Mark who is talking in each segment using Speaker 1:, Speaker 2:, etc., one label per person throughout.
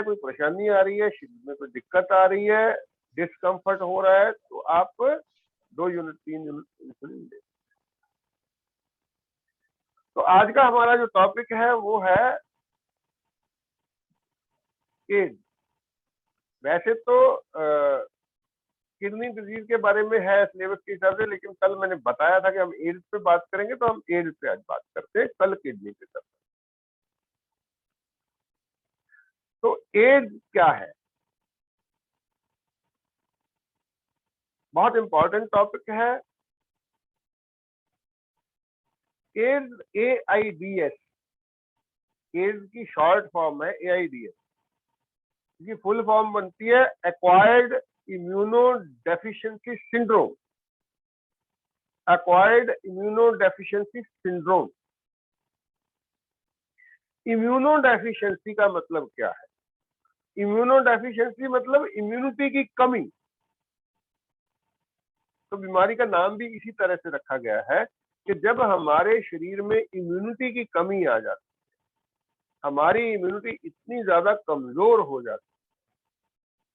Speaker 1: कोई परेशानी आ रही है, शरीर में कोई दिक्कत आ रही है, डिस्कम्फर्ट हो रहा है, तो आप 2 यूनिट 3 यूनिट इंसुलिन लें। तो आज का हमारा जो टॉपिक है वो है एड्स। वैसे तो किडनी डिजीज के बारे में है सिलेबस के हिसाब से, लेकिन कल मैंने बताया था कि हम एड्स पे बात करेंगे, तो हम एड्स पे आज बात करते हैं, कल किडनी पे करते हैं। तो एड्स क्या है? बहुत इंपॉर्टेंट टॉपिक है। एड्स AIDS, एड्स की शॉर्ट फॉर्म है AIDS। इसकी फुल फॉर्म बनती है acquired immunodeficiency syndrome. Acquired immunodeficiency syndrome. Immunodeficiency का मतलब क्या है? इम्यूनोडेफिशिएंसी मतलब इम्यूनिटी की कमी। तो बीमारी का नाम भी इसी तरह से रखा गया है कि जब हमारे शरीर में इम्यूनिटी की कमी आ जाती है, हमारी इम्यूनिटी इतनी ज्यादा कमजोर हो जाती है,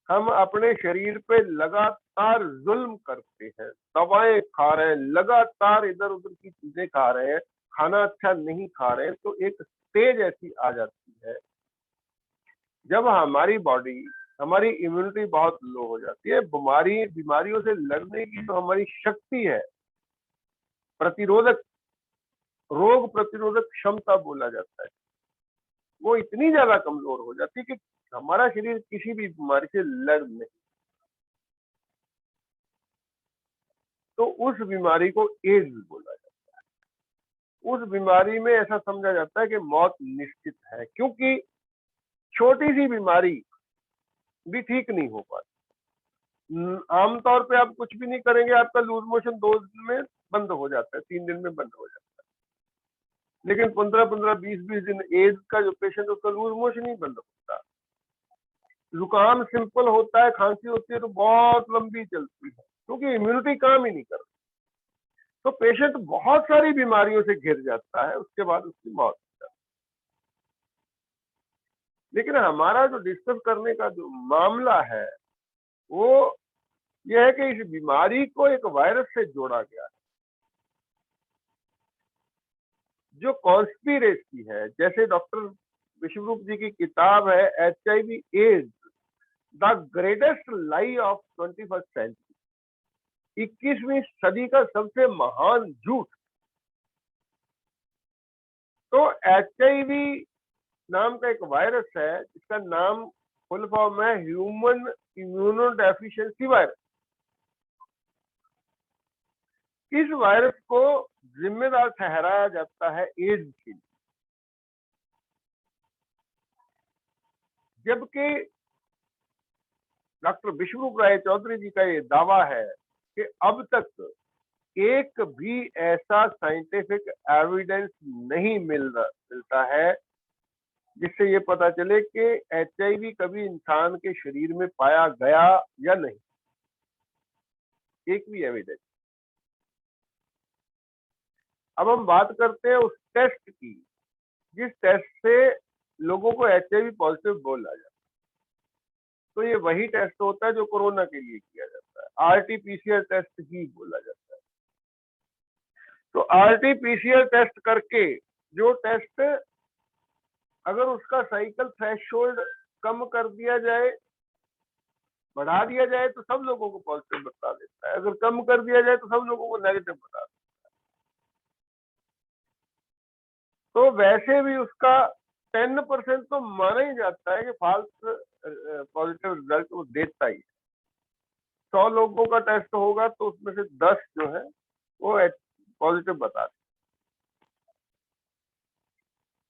Speaker 1: हम अपने शरीर पे लगातार जुल्म करते हैं, दवाएं खा रहे हैं, लगातार इधर उधर की चीजें खा रहे हैं, खाना अच्छा नहीं खा रहे हैं, तो एक स्टेज ऐसी आ जाती है जब हमारी बॉडी, हमारी इम्यूनिटी बहुत लो हो जाती है। बीमारियों से लड़ने की जो हमारी शक्ति है, प्रतिरोधक, रोग प्रतिरोधक क्षमता बोला जाता है, वो इतनी ज्यादा कमजोर हो जाती है कि हमारा शरीर किसी भी बीमारी से लड़ नहीं। तो उस बीमारी को एड्स बोला जाता है। उस बीमारी में ऐसा समझा जाता है कि मौत निश्चित है, क्योंकि छोटी सी बीमारी भी ठीक नहीं हो पाती। आमतौर पे आप कुछ भी नहीं करेंगे, आपका लूज मोशन 2 दिन में बंद हो जाता है, 3 दिन में बंद हो जाता है। लेकिन 15-15, 20-20 दिन एड्स का जो पेशेंट है उसका लूज मोशन ही बंद होता है। जुकाम सिंपल होता है, खांसी होती है तो बहुत लंबी चलती है, क्योंकि इम्यूनिटी काम ही नहीं कर रही। तो पेशेंट बहुत सारी बीमारियों से घिर जाता है, उसके बाद उसकी मौत हो जाती है। लेकिन हमारा जो डिस्कस करने का जो मामला है वो यह है कि इस बीमारी को एक वायरस से जोड़ा गया है, जो कॉन्स्पिरेसी है। जैसे डॉक्टर विश्वरूप जी की किताब है HIV AIDS, the greatest lie of 21st century, 21वीं सदी का सबसे महान झूठ। तो HIV नाम का एक वायरस है जिसका नाम फुल फॉर्म है ह्यूमन इम्यूनोडेफिशिएंसी वायरस। इस वायरस को जिम्मेदार ठहराया जाता है एड्स के लिए, जबकि डॉक्टर विश्वरूप राय चौधरी जी का ये दावा है कि अब तक एक भी ऐसा साइंटिफिक एविडेंस नहीं मिलता है जिससे ये पता चले कि HIV कभी इंसान के शरीर में पाया गया या नहीं। एक भी एविडेंस। अब हम बात करते हैं उस टेस्ट की जिस टेस्ट से लोगों को HIV पॉजिटिव बोला जाता है। तो ये वही टेस्ट होता है जो कोरोना के लिए किया जाता है, RT-PCR टेस्ट ही बोला जाता है। तो RT-PCR टेस्ट करके जो टेस्ट, अगर उसका साइकिल थ्रेशोल्ड कम कर दिया जाए, बढ़ा दिया जाए, तो सब लोगों को पॉजिटिव बता देता है, अगर कम कर दिया जाए तो सब लोगों को नेगेटिव बता देता है। तो वैसे भी उसका 10% तो माना ही जाता है कि फाल्स पॉजिटिव रिजल्ट वो देता ही। 100 लोगों का टेस्ट होगा तो उसमें से 10 जो है वो पॉजिटिव बता दें।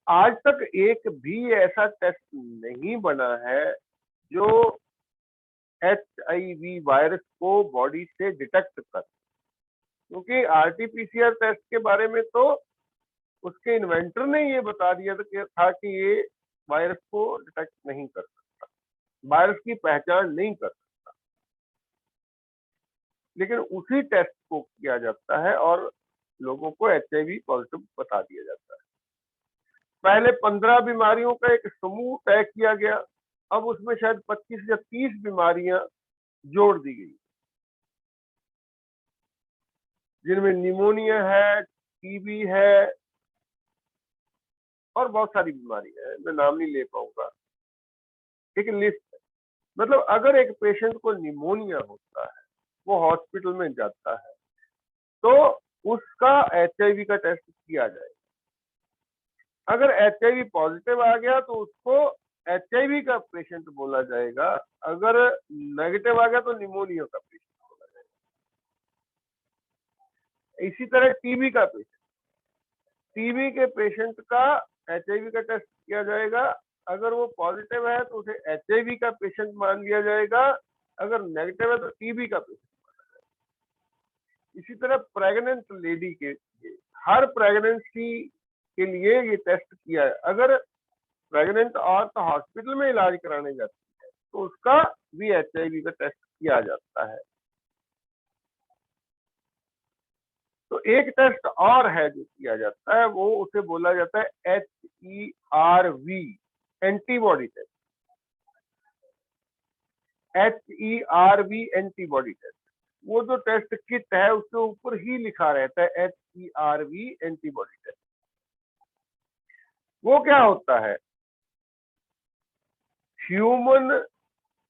Speaker 1: आज तक एक भी ऐसा टेस्ट नहीं बना है जो HIV वायरस को बॉडी से डिटेक्ट कर, क्योंकि RT-PCR टेस्ट के बारे में तो उसके इन्वेंटर ने ये बता दिया था कि ये वायरस को डिटेक्ट नहीं कर सकता, वायरस की पहचान नहीं कर सकता। लेकिन उसी टेस्ट को किया जाता है और लोगों को HIV पॉजिटिव बता दिया जाता है। पहले 15 बीमारियों का एक समूह तय किया गया, अब उसमें शायद 25 या 30 बीमारियां जोड़ दी गई, जिनमें निमोनिया है, टीबी है और बहुत सारी बीमारियां हैं, मैं नाम नहीं ले पाऊंगा। एक लिस्ट है। मतलब अगर एक पेशेंट को निमोनिया होता है, वो हॉस्पिटल में जाता है, तो उसका HIV का टेस्ट किया जाएगा। अगर HIV पॉजिटिव आ गया तो उसको HIV का पेशेंट बोला जाएगा, अगर नेगेटिव आ गया तो निमोनिया का पेशेंट बोला जाएगा। इसी तरह टीबी का पेशेंट, टीबी के पेशेंट का HIV का टेस्ट किया जाएगा, अगर वो पॉजिटिव है तो उसे HIV का पेशेंट मान लिया जाएगा, अगर नेगेटिव है तो टीबी का पेशेंट माना जाएगा। इसी तरह प्रेग्नेंट लेडी के लिए, हर प्रेगनेंसी के लिए ये टेस्ट किया है। अगर प्रेग्नेंट औरत हॉस्पिटल में इलाज कराने जाती है तो उसका भी HIV का टेस्ट किया जाता है। तो एक टेस्ट और है जो किया जाता है, वो उसे बोला जाता है HERV, antibody test. HERV antibody test, वो जो टेस्ट किट है उसके ऊपर ही लिखा रहता है HERV एंटीबॉडी टेस्ट। वो क्या होता है? Human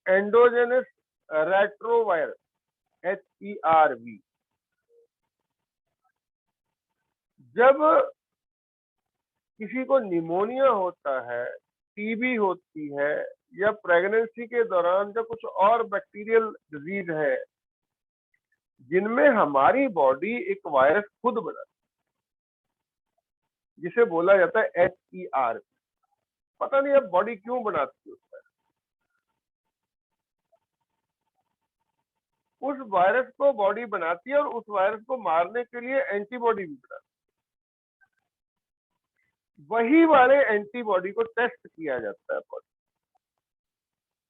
Speaker 1: endogenous retrovirus, HERV। जब किसी को निमोनिया होता है, टीबी होती है, या प्रेगनेंसी के दौरान जब कुछ और बैक्टीरियल डिजीज है जिनमें हमारी बॉडी एक वायरस खुद बनाती है, जिसे बोला जाता है HERV। पता नहीं अब बॉडी क्यों बनाती है उस वायरस को बॉडी बनाती है, और उस वायरस को मारने के लिए एंटीबॉडी भी बनाती है। वही वाले एंटीबॉडी को टेस्ट किया जाता है बॉडी।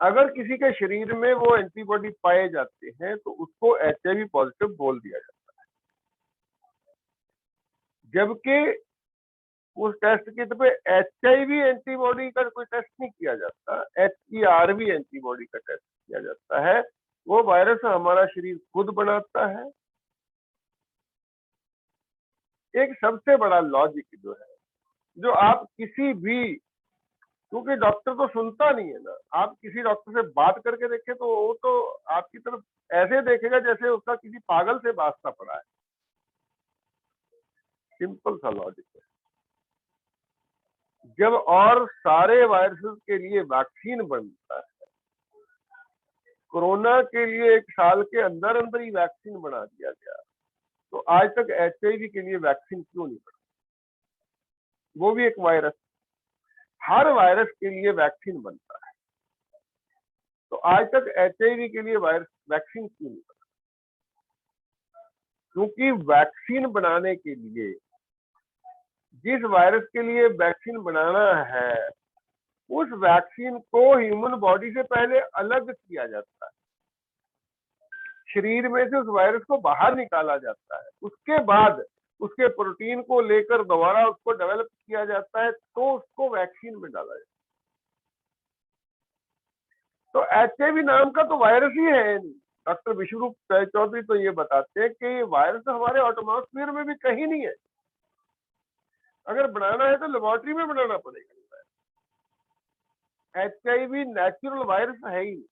Speaker 1: अगर किसी के शरीर में वो एंटीबॉडी पाए जाते हैं तो उसको HIV पॉजिटिव बोल दिया जाता है, जबकि उस टेस्ट किट पे HIV एंटीबॉडी का कोई टेस्ट नहीं किया जाता, HERV एंटीबॉडी का टेस्ट किया जाता है। वो वायरस हमारा शरीर खुद बनाता है। एक सबसे बड़ा लॉजिक जो है, जो आप किसी भी, क्योंकि डॉक्टर तो सुनता नहीं है ना, आप किसी डॉक्टर से बात करके देखें तो वो तो आपकी तरफ ऐसे देखेगा जैसे उसका किसी पागल से वास्ता पड़ा है। सिंपल सा लॉजिक है। जब और सारे वायरसेस के लिए वैक्सीन बनता है, कोरोना के लिए 1 साल के अंदर अंदर ही वैक्सीन बना दिया गया, तो आज तक HIV के लिए वैक्सीन क्यों नहीं बना? वो भी एक वायरस। हर वायरस के लिए वैक्सीन बनता है, तो आज तक HIV के लिए वायरस वैक्सीन क्यों नहीं बना? क्योंकि वैक्सीन बनाने के लिए, जिस वायरस के लिए वैक्सीन बनाना है, उस वैक्सीन को ह्यूमन बॉडी से पहले अलग किया जाता है, शरीर में से उस वायरस को बाहर निकाला जाता है, उसके बाद उसके प्रोटीन को लेकर दोबारा उसको डेवलप किया जाता है, तो उसको वैक्सीन में डाला जाता है। तो HIV नाम का तो वायरस ही है नहीं। डॉक्टर विश्वरूप चौधरी तो ये बताते हैं कि वायरस हमारे एटमॉस्फेयर में भी कहीं नहीं है, अगर बनाना है तो लेबोरेटरी में बनाना पड़ेगा। HIV नेचुरल वायरस है ही नहीं।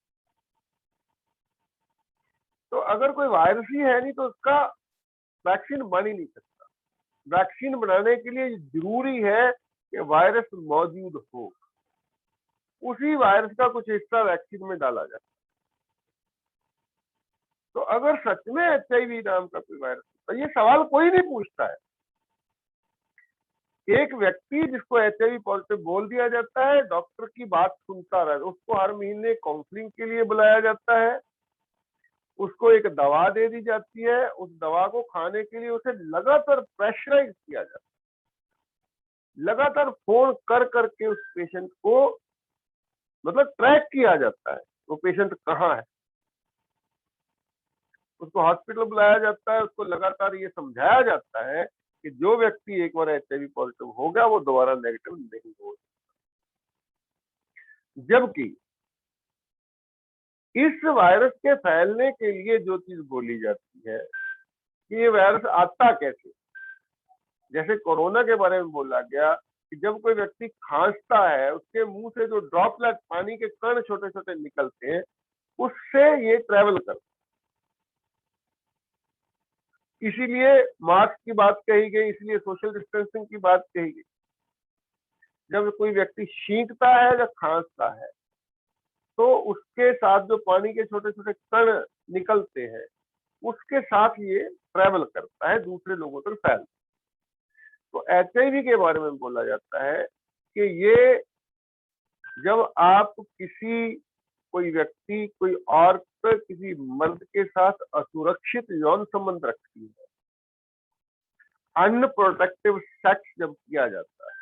Speaker 1: तो अगर कोई वायरस ही है नहीं तो उसका वैक्सीन बन ही नहीं सकता। वैक्सीन बनाने के लिए जरूरी है कि वायरस मौजूद हो, उसी वायरस का कुछ हिस्सा वैक्सीन में डाला जाए। तो अगर सच में HIV नाम का कोई वायरस, तो ये सवाल कोई नहीं पूछता है। एक व्यक्ति जिसको HIV पॉजिटिव बोल दिया जाता है, डॉक्टर की बात सुनता रहे, उसको हर महीने काउंसलिंग के लिए बुलाया जाता है, उसको एक दवा दे दी जाती है, उस दवा को खाने के लिए उसे लगातार प्रेशराइज किया जाता है, लगातार फोन कर करके उस पेशेंट को मतलब ट्रैक किया जाता है वो पेशेंट कहाँ है। उसको हॉस्पिटल बुलाया जाता है, उसको लगातार ये समझाया जाता है कि जो व्यक्ति एक बार HIV पॉजिटिव हो गया वो दोबारा नेगेटिव नहीं हो। जबकि इस वायरस के फैलने के लिए जो चीज बोली जाती है कि ये वायरस आता कैसे, जैसे कोरोना के बारे में बोला गया कि जब कोई व्यक्ति खांसता है उसके मुंह से जो ड्रॉपलेट पानी के कण छोटे छोटे निकलते हैं उससे ये ट्रेवल करता है। इसीलिए मास्क की बात कही गई, इसलिए सोशल डिस्टेंसिंग की बात कही गई। जब कोई व्यक्ति छींकता है या खांसता है तो उसके साथ जो पानी के छोटे छोटे कण निकलते हैं उसके साथ ये ट्रेवल करता है, दूसरे लोगों तक फैलता है। तो HIV के बारे में बोला जाता है कि ये जब आप कोई व्यक्ति कोई औरत किसी मर्द के साथ असुरक्षित यौन संबंध रखती है, अनप्रोटेक्टिव सेक्स जब किया जाता है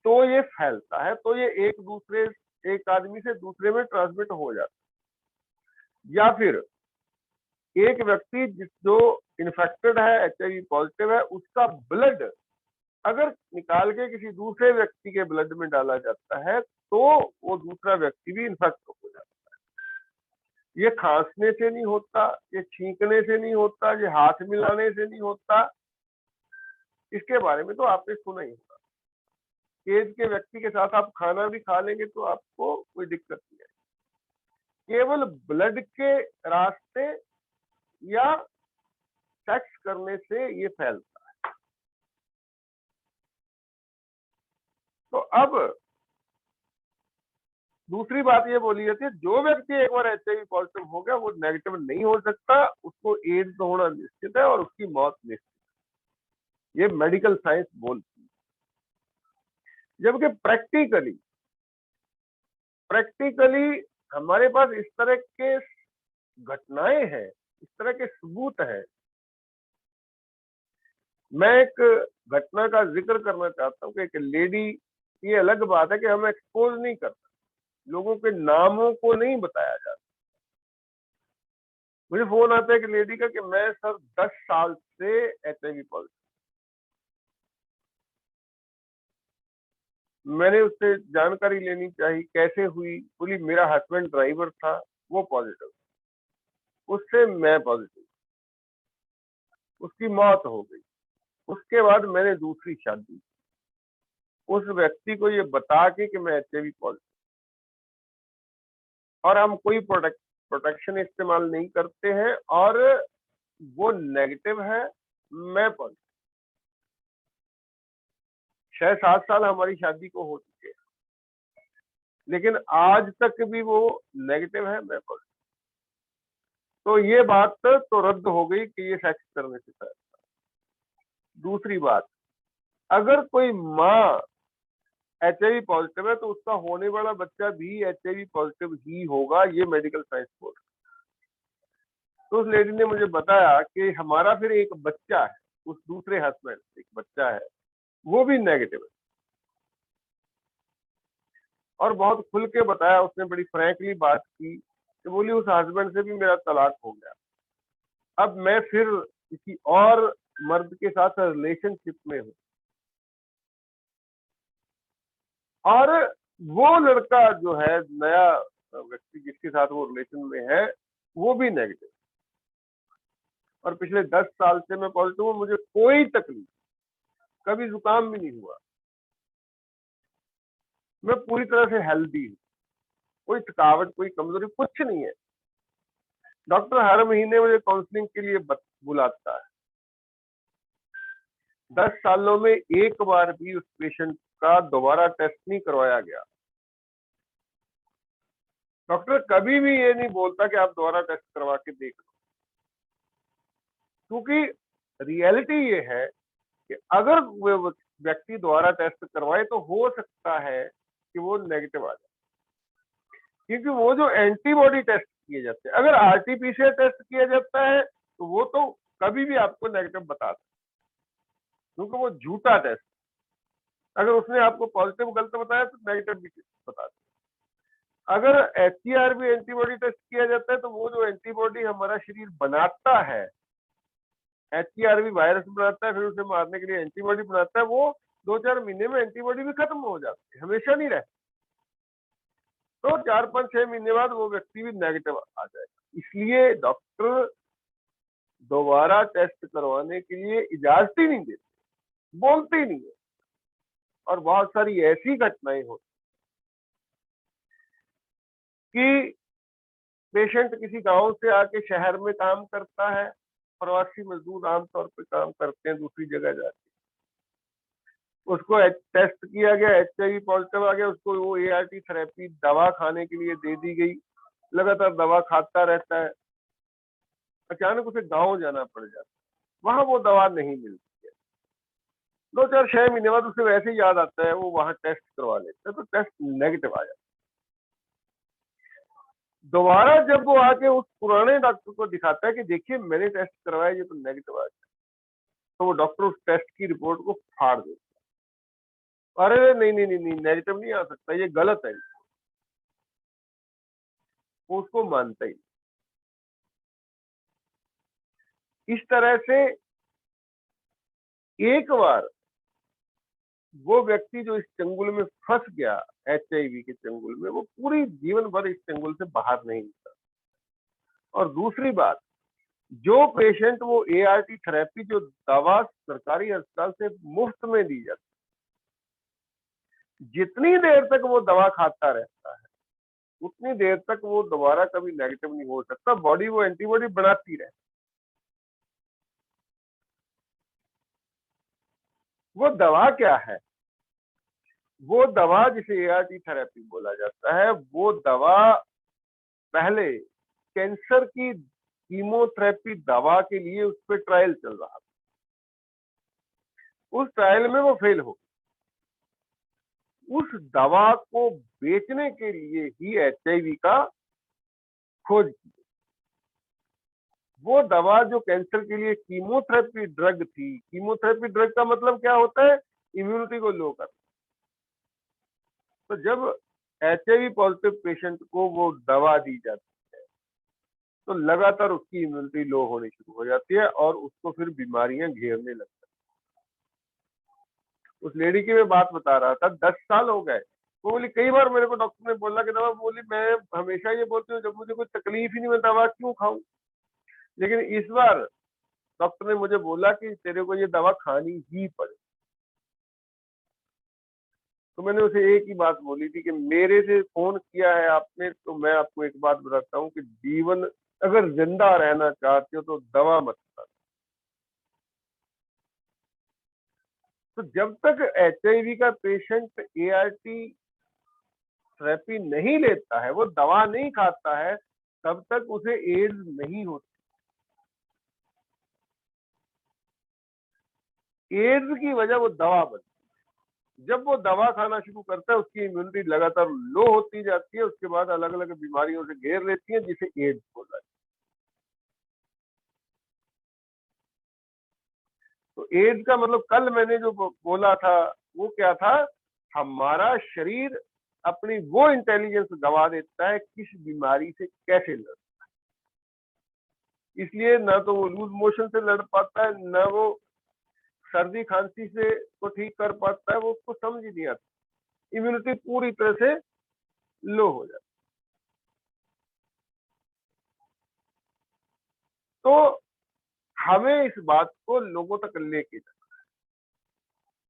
Speaker 1: तो ये फैलता है, तो ये एक आदमी से दूसरे में ट्रांसमिट हो जाता है। या फिर एक व्यक्ति जो इन्फेक्टेड है, HIV पॉजिटिव है, उसका ब्लड अगर निकाल के किसी दूसरे व्यक्ति के ब्लड में डाला जाता है तो वो दूसरा व्यक्ति भी इन्फेक्ट हो जाता है। ये खांसने से नहीं होता, ये छींकने से नहीं होता, ये हाथ मिलाने से नहीं होता। इसके बारे में तो आपने सुना ही होगा। एज के व्यक्ति के साथ आप खाना भी खा लेंगे तो आपको कोई दिक्कत नहीं है। केवल ब्लड के रास्ते या सेक्स करने से ये फैलता है। तो अब दूसरी बात ये बोली जाती है, जो व्यक्ति एक बार HIV पॉजिटिव हो गया वो नेगेटिव नहीं हो सकता, उसको एड्स होना निश्चित है और उसकी मौत निश्चित है। ये मेडिकल साइंस बोलती है। जबकि प्रैक्टिकली हमारे पास इस तरह के घटनाएं हैं, इस तरह के सबूत हैं। मैं एक घटना का जिक्र करना चाहता हूँ कि एक लेडी, ये अलग बात है कि हम एक्सपोज नहीं करते, लोगों के नामों को नहीं बताया जाता। मुझे फोन आता है कि लेडी का कि मैं सर 10 साल से HIV पॉजिटिव। मैंने उससे जानकारी लेनी चाहिए कैसे हुई, बोली मेरा हस्बैंड ड्राइवर था, वो पॉजिटिव, उससे मैं पॉजिटिव, उसकी मौत हो गई। उसके बाद मैंने दूसरी शादी, उस व्यक्ति को ये बता के कि मैं HIV पॉजिटिव, और हम कोई प्रोटेक्शन इस्तेमाल नहीं करते हैं और वो नेगेटिव है, मैं पॉजिटिव। 6-7 साल हमारी शादी को हो चुके हैं, लेकिन आज तक भी वो नेगेटिव है, मैं पॉजिटिव। तो ये बात तो रद्द हो गई कि ये सेक्स करने से फैलता है। दूसरी बात, अगर कोई माँ HIV पॉजिटिव है तो उसका होने वाला बच्चा भी HIV पॉजिटिव ही होगा, ये मेडिकल साइंस बोल रहा है। तो उस लेडी ने मुझे बताया कि हमारा फिर एक बच्चा है, उस दूसरे हस्बैंड से एक बच्चा है, वो भी नेगेटिव है। और बहुत खुल के बताया उसने, बड़ी फ्रैंकली बात की कि बोली उस हस्बैंड से भी मेरा तलाक हो गया, अब मैं फिर किसी और मर्द के साथ रिलेशनशिप में हूँ, और वो लड़का जो है नया व्यक्ति जिसके साथ वो रिलेशन में है वो भी नेगेटिव, और पिछले 10 साल से मैं पॉजिटिव हूँ, मुझे कोई तकलीफ, कभी जुकाम भी नहीं हुआ, मैं पूरी तरह से हेल्दी हूँ, कोई थकावट, कोई कमजोरी कुछ नहीं है। डॉक्टर हर महीने मुझे काउंसलिंग के लिए बुलाता है। 10 सालों में एक बार भी उस पेशेंट का दोबारा टेस्ट नहीं करवाया गया। डॉक्टर कभी भी ये नहीं बोलता कि आप दोबारा टेस्ट करवा के देख लो, क्योंकि रियलिटी ये है कि अगर वो व्यक्ति दोबारा टेस्ट करवाए तो हो सकता है कि वो नेगेटिव आ जाए, क्योंकि वो जो एंटीबॉडी टेस्ट किए जाते हैं, अगर RT-PCR टेस्ट किया जाता है तो वो तो कभी भी आपको नेगेटिव बता सकता है, क्योंकि वो झूठा टेस्ट, अगर उसने आपको पॉजिटिव गलत बताया तो नेगेटिव भी बता देगा। अगर HCRV एंटीबॉडी टेस्ट किया जाता है तो वो जो एंटीबॉडी हमारा शरीर बनाता है, HCRV वायरस बनाता है, फिर उसे मारने के लिए एंटीबॉडी बनाता है, वो 2-4 महीने में एंटीबॉडी भी खत्म हो जाती है, हमेशा नहीं रहती। तो 4-5-6 महीने बाद वो व्यक्ति भी नेगेटिव आ जाएगा। इसलिए डॉक्टर दोबारा टेस्ट करवाने के लिए इजाजत ही नहीं देते, बोलते ही नहीं है। और बहुत सारी ऐसी घटनाएं होती कि पेशेंट किसी गांव से आके शहर में काम करता है, प्रवासी मजदूर आमतौर पे काम करते हैं दूसरी जगह जाके, उसको टेस्ट किया गया, HIV पॉजिटिव आ गया, उसको वो ART थेरेपी दवा खाने के लिए दे दी गई, लगातार दवा खाता रहता है, अचानक उसे गांव जाना पड़ जाता है, वहां वो दवा नहीं मिलती है। 2-4-6 महीने बाद उसे वैसे ही याद आता है, वो वहां टेस्ट करवा लेता है, तो टेस्ट नेगेटिव आ जाता है। दोबारा जब वो आके उस पुराने डॉक्टर को दिखाता है कि देखिए मैंने टेस्ट करवाया, ये तो नेगेटिव आ गया, तो वो डॉक्टर उस टेस्ट की रिपोर्ट को फाड़ देता है, अरे नहीं नहीं नहीं नहीं, नेगेटिव नहीं आ सकता, ये गलत है, वो उसको मानता ही। इस तरह से एक बार वो व्यक्ति जो इस चंगुल में फंस गया, HIV के चंगुल में, वो पूरी जीवन भर इस चंगुल से बाहर नहीं निकला। और दूसरी बात, जो पेशेंट वो ART थेरेपी जो दवा सरकारी अस्पताल से मुफ्त में दी जाती, जितनी देर तक वो दवा खाता रहता है उतनी देर तक वो दोबारा कभी नेगेटिव नहीं हो सकता, बॉडी वो एंटीबॉडी बनाती रहे। वो दवा क्या है? वो दवा जिसे ART थेरेपी बोला जाता है, वो दवा पहले कैंसर की कीमोथेरेपी दवा के लिए उस पर ट्रायल चल रहा था, उस ट्रायल में वो फेल हो, उस दवा को बेचने के लिए ही HIV का खोज की। वो दवा जो कैंसर के लिए कीमोथेरेपी ड्रग थी, कीमोथेरेपी ड्रग का मतलब क्या होता है? इम्यूनिटी को लो कर। तो जब HIV पॉजिटिव पेशेंट को वो दवा दी जाती है तो लगातार उसकी इम्यूनिटी लो होनी शुरू हो जाती है और उसको फिर बीमारियां घेरने लगती है। उस लेडी की मैं बात बता रहा था, 10 साल हो गए, वो बोली कई बार मेरे को डॉक्टर ने बोला कि दवा, बोली मैं हमेशा ये बोलती हूँ जब मुझे कोई तकलीफ ही नहीं, मैं दवा क्यों खाऊं, लेकिन इस बार डॉक्टर ने मुझे बोला कि तेरे को ये दवा खानी ही पड़े। तो मैंने उसे एक ही बात बोली थी कि मेरे से फोन किया है आपने, तो मैं आपको एक बात बताता हूँ कि जीवन अगर जिंदा रहना चाहते हो तो दवा मत खाओ। तो जब तक HIV का पेशेंट ART थेरेपी नहीं लेता है, वो दवा नहीं खाता है, तब तक उसे एड्स नहीं होती। एड्स की वजह वो दवा बनती है। जब वो दवा खाना शुरू करता है, उसकी इम्यूनिटी लगातार लो होती जाती है, उसके बाद अलग अलग बीमारियों से घेर लेती है, जिसे एड्स बोला जाता है। तो एड्स का मतलब कल मैंने जो बोला था वो क्या था? हमारा शरीर अपनी वो इंटेलिजेंस गवा देता है किस बीमारी से कैसे लड़, इसलिए ना तो वो लूज मोशन से लड़ पाता है, ना वो सर्दी खांसी से को ठीक कर पाता है, वो उसको समझ ही नहीं आता, इम्यूनिटी पूरी तरह से लो हो जाती। तो हमें इस बात को लोगों तक लेके जाना।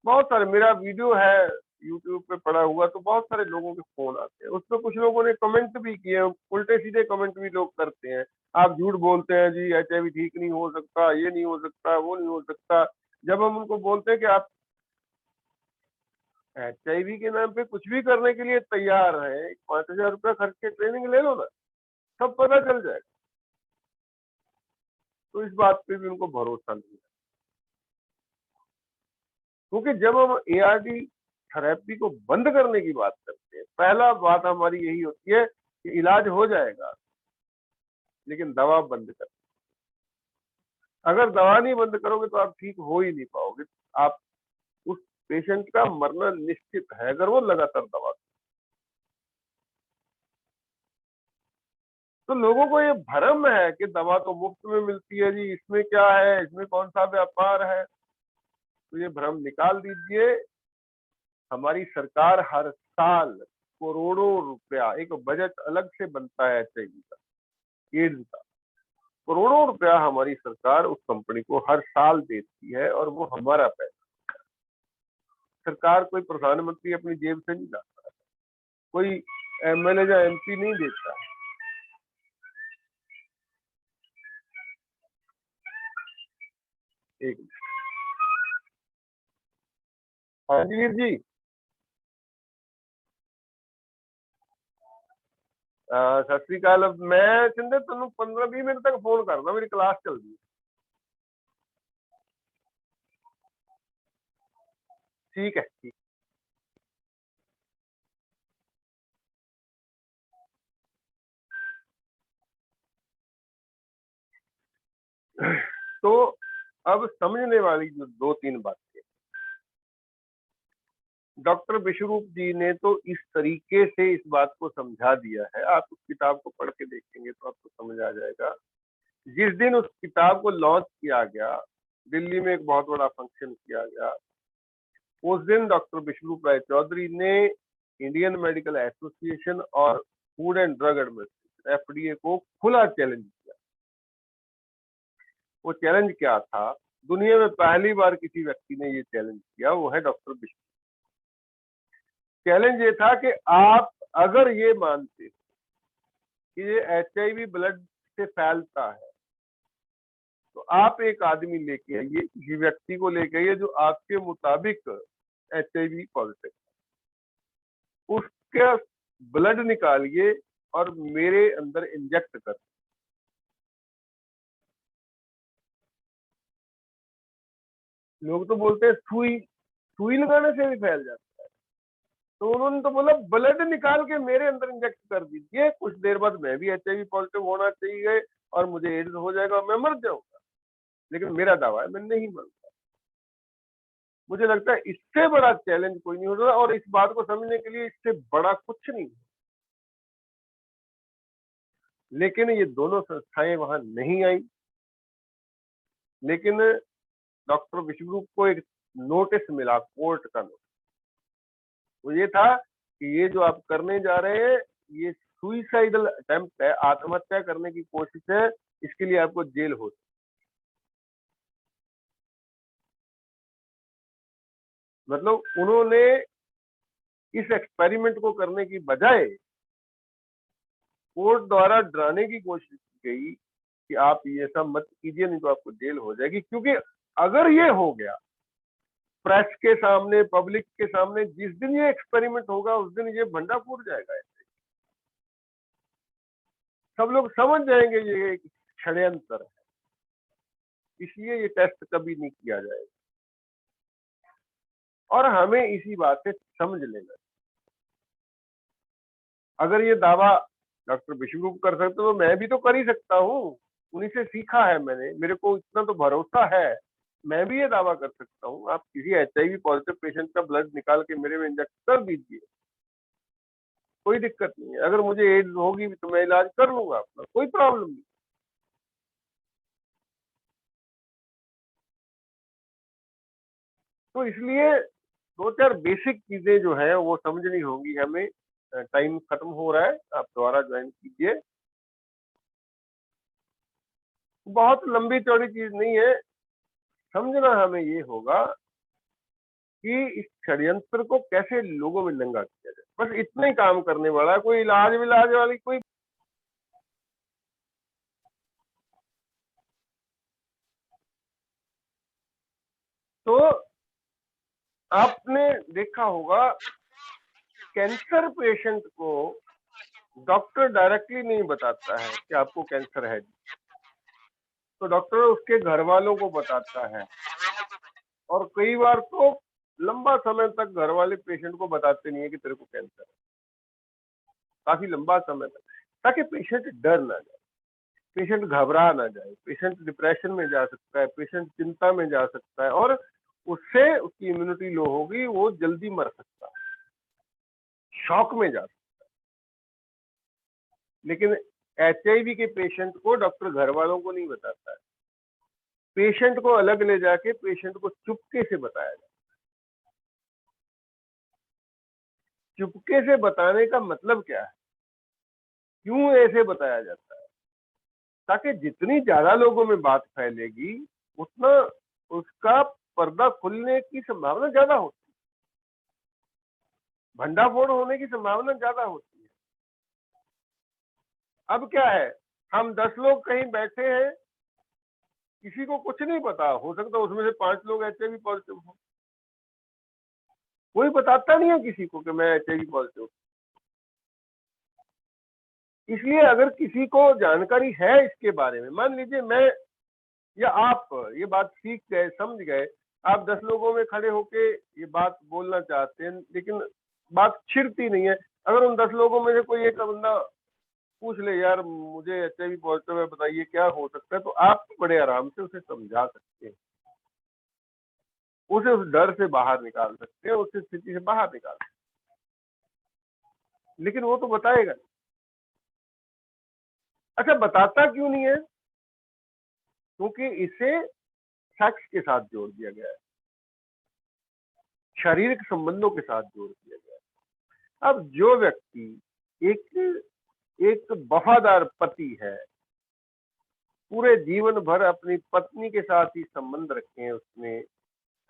Speaker 1: बहुत सारे, मेरा वीडियो है यूट्यूब पे पड़ा हुआ, तो बहुत सारे लोगों के फोन आते हैं, उसमें कुछ लोगों ने कमेंट भी किए, उल्टे सीधे कमेंट भी लोग करते हैं, आप झूठ बोलते हैं जी, HIV ठीक नहीं हो सकता, ये नहीं हो सकता, वो नहीं हो सकता। जब हम उनको बोलते हैं कि आप HIV के नाम पे कुछ भी करने के लिए तैयार है, 5,000 रुपया खर्च के ट्रेनिंग ले लो ना, सब पता चल जाएगा। तो इस बात पे भी उनको भरोसा नहीं है, क्योंकि जब हम ART थेरेपी को बंद करने की बात करते हैं, पहला बात हमारी यही होती है कि इलाज हो जाएगा लेकिन दवा बंद कर। अगर दवा नहीं बंद करोगे तो आप ठीक हो ही नहीं पाओगे, आप उस पेशेंट का मरना निश्चित है अगर वो लगातार दवा। तो लोगों को ये भ्रम है कि दवा तो मुफ्त में मिलती है जी, इसमें क्या है, इसमें कौन सा व्यापार है, तो ये भ्रम निकाल दीजिए। हमारी सरकार हर साल करोड़ों रुपया, एक बजट अलग से बनता है एचआईवी का, एड्स का, करोड़ों रुपया हमारी सरकार उस कंपनी को हर साल देती है और वो हमारा पैसा। सरकार कोई प्रधानमंत्री अपनी जेब से नहीं लाता, कोई एमएलए या एमपी नहीं देता है। एक हाँ जी वीर जी, सत श्रीकाल। अब मैं सिंधे तेन 15-20 मिनट तक फोन करना, मेरी क्लास चल रही है। ठीक है, ठीक। तो अब समझने वाली जो 2-3 बातें, डॉक्टर विश्वरूप जी ने तो इस तरीके से इस बात को समझा दिया है, आप उस किताब को पढ़ के देखेंगे तो आपको समझ आ जाएगा। जिस दिन उस किताब को लॉन्च किया गया, दिल्ली में एक बहुत बड़ा फंक्शन किया गया, उस दिन डॉक्टर विश्वरूप राय चौधरी ने इंडियन मेडिकल एसोसिएशन और food and drug administration FDA को खुला चैलेंज किया। वो चैलेंज क्या था? दुनिया में पहली बार किसी व्यक्ति ने ये चैलेंज किया, वो है डॉक्टर विश्वरूप। चैलेंज ये था कि आप अगर ये मानते कि ये एचआईवी ब्लड से फैलता है, तो आप एक आदमी लेके आइए, किसी व्यक्ति को लेके आइए जो आपके मुताबिक एचआईवी पॉजिटिव, उसका ब्लड निकालिए और मेरे अंदर इंजेक्ट कर। लोग तो बोलते हैं सुई सुई लगाने से भी फैल जाता है, तो उन्होंने तो बोला ब्लड निकाल के मेरे अंदर इंजेक्ट कर दीजिए, कुछ देर बाद मैं भी एचआईवी पॉजिटिव होना चाहिए और मुझे एड्स हो जाएगा, मैं मर जाऊंगा। लेकिन मेरा दावा है मैं नहीं मरता। मुझे लगता है इससे बड़ा चैलेंज कोई नहीं होता, और इस बात को समझने के लिए इससे बड़ा कुछ नहीं। लेकिन ये दोनों संस्थाएं वहां नहीं आई। लेकिन डॉक्टर विश्वरूप को एक नोटिस मिला, कोर्ट का नोटिस। वो ये था कि ये जो आप करने जा रहे हैं, ये सुइसाइडल अटेम्प्ट है, आत्महत्या करने की कोशिश है, इसके लिए आपको जेल हो। मतलब उन्होंने इस एक्सपेरिमेंट को करने की बजाय कोर्ट द्वारा डराने की कोशिश की गई कि आप ये सब मत कीजिए, नहीं तो आपको जेल हो जाएगी। क्योंकि अगर ये हो गया प्रेस के सामने, पब्लिक के सामने, जिस दिन ये एक्सपेरिमेंट होगा उस दिन ये भंडा फूट जाएगा। सब लोग समझ जाएंगे ये एक षड्यंत्र है, इसलिए ये टेस्ट कभी नहीं किया जाएगा। और हमें इसी बात से समझ लेना, अगर ये दावा डॉक्टर विश्वरूप कर सकते तो मैं भी तो कर ही सकता हूँ। उन्हीं से सीखा है मैंने, मेरे को इतना तो भरोसा है, मैं भी ये दावा कर सकता हूँ। आप किसी एचआईवी पॉजिटिव पेशेंट का ब्लड निकाल के मेरे में इंजेक्ट कर दीजिए, कोई दिक्कत नहीं है। अगर मुझे एड्स होगी तो मैं इलाज कर लूंगा अपना, कोई प्रॉब्लम नहीं। तो इसलिए 2-4 बेसिक चीजें जो है वो समझनी होंगी हमें। टाइम खत्म हो रहा है, आप दोबारा ज्वाइन कीजिए। बहुत लंबी चौड़ी चीज नहीं है, समझना हमें ये होगा कि इस षड्यंत्र को कैसे लोगों में नंगा किया जाए, बस इतना ही काम करने वाला है। कोई इलाज विलाज वाली कोई। तो आपने देखा होगा कैंसर पेशेंट को डॉक्टर डायरेक्टली नहीं बताता है कि आपको कैंसर है, तो डॉक्टर उसके घर वालों को बताता है। और कई बार तो लंबा समय तक घर वाले पेशेंट को बताते नहीं है कि तेरे को कैंसर है, काफी लंबा समय तक, ताकि पेशेंट डर ना जाए, पेशेंट घबरा ना जाए। पेशेंट डिप्रेशन में जा सकता है, पेशेंट चिंता में जा सकता है, और उससे उसकी इम्यूनिटी लो होगी, वो जल्दी मर सकता है, शॉक में जा सकता है। लेकिन एचआईवी के पेशेंट को डॉक्टर घर वालों को नहीं बताता है, पेशेंट को अलग ले जाके पेशेंट को चुपके से बताया जाता है। चुपके से बताने का मतलब क्या है, क्यों ऐसे बताया जाता है? ताकि जितनी ज्यादा लोगों में बात फैलेगी उतना उसका पर्दा खुलने की संभावना ज्यादा होती है, भंडाफोड़ होने की संभावना ज्यादा होती है। अब क्या है, हम 10 लोग कहीं बैठे हैं, किसी को कुछ नहीं पता, हो सकता है उसमें से 5 लोग एचआईवी पॉजिटिव हो, कोई बताता नहीं है किसी को कि मैं एचआईवी पॉजिटिव। इसलिए अगर किसी को जानकारी है इसके बारे में, मान लीजिए मैं या आप ये बात सीख गए, समझ गए, आप 10 लोगों में खड़े होके ये बात बोलना चाहते हैं, लेकिन बात छिड़ती नहीं है। अगर उन 10 लोगों में से कोई एक बंदा पूछ ले, यार मुझे एचआईवी पॉजिटिव है, बताइए क्या हो सकता है, तो आप बड़े आराम से उसे समझा सकते हैं, उसे उस डर से बाहर निकाल सकते हैं, उस स्थिति से बाहर निकाल सकते हैं। लेकिन वो तो बताएगा। अच्छा, बताता क्यों नहीं है? क्योंकि इसे सेक्स के साथ जोड़ दिया गया है, शारीरिक संबंधों के साथ जोड़ दिया गया है। अब जो व्यक्ति एक एक वफादार पति है, पूरे जीवन भर अपनी पत्नी के साथ ही संबंध रखे हैं उसने,